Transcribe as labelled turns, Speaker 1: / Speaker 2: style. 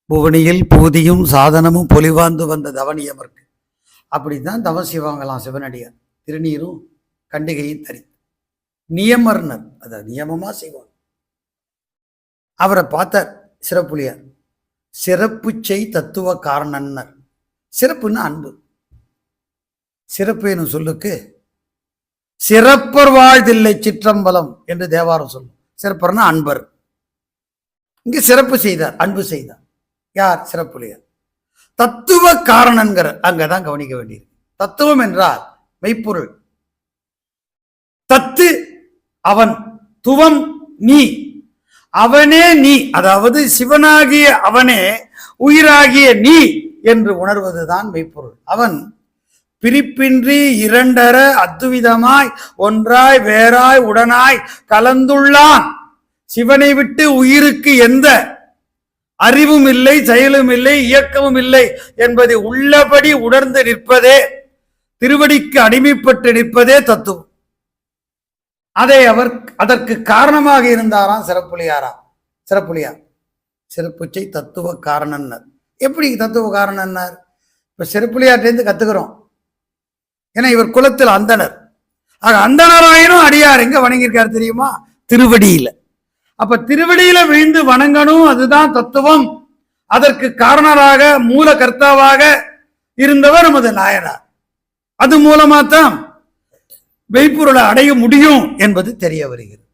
Speaker 1: புவனியில் பூதியும் சாதனமும் பொலிவாந்து வந்த தவனியமர்க்கு. அப்படித்தான் தவம் செய்வாங்களாம் சிவனடியார். திருநீரும் கண்டிகையும் தரி நியமர்னர், அதை நியமமா செய்வாங்க. அவரை பார்த்தார் சிறப்புலியார். சிறப்பு செய் தத்துவ காரணன்னர். சிறப்புன்னா அன்பு. சிறப்பு எனும் சொல்லுக்கு சிறப்பர் வாழ்தில்லை சிற்றம்பலம் என்று தேவாரம் சொல்லும். சிறப்பர்னா அன்பர். இங்கு சிறப்பு செய்தார், அன்பு செய்தார். யார்? சிறப்புலியார். தத்துவ காரணன்கிற அங்கதான் கவனிக்க வேண்டியது. தத்துவம் என்றால் மெய்ப்பொருள். தத்து அவன், துவம் நீ, அவனே நீ, அதாவது சிவனாகிய அவனே உயிராகிய நீ என்று உணர்வதுதான் மெய்ப்பொருள். அவன் பிரிப்பின்றி இரண்டர அத்துவிதமாய் ஒன்றாய் வேறாய் உடனாய் கலந்துள்ளான். சிவனை விட்டு உயிருக்கு எந்த அறிவும் இல்லை, செயலும் இல்லை, இயக்கமும் இல்லை என்பதை உள்ளபடி உணர்ந்து நிற்பதே, திருவடிக்கு அடிமைப்பட்டு நிற்பதே தத்துவம். அதை அவர் அதற்கு காரணமாக இருந்தாராம் சிறப்புலியாரா. சிறப்புலியார் சிறப்புச்சை தத்துவ காரணன்னர். எப்படி தத்துவ காரணன்னர்? இப்ப சிறப்புலியார்ட்டேருந்து கத்துக்கிறோம். ஏன்னா இவர் குலத்தில் அந்தனர். ஆக அந்தனராயினும் அடியார் எங்க வணங்கியிருக்காரு தெரியுமா? திருவடியில. அப்ப திருவடியில விழுந்து வணங்கணும், அதுதான் தத்துவம். அதற்கு காரணராக மூல கர்த்தாவாக இருந்தவர் நமது நாயனார். அது மூலமா தான் மெய்ப்பொருளை அடைய முடியும் என்பது தெரிய வருகிறது.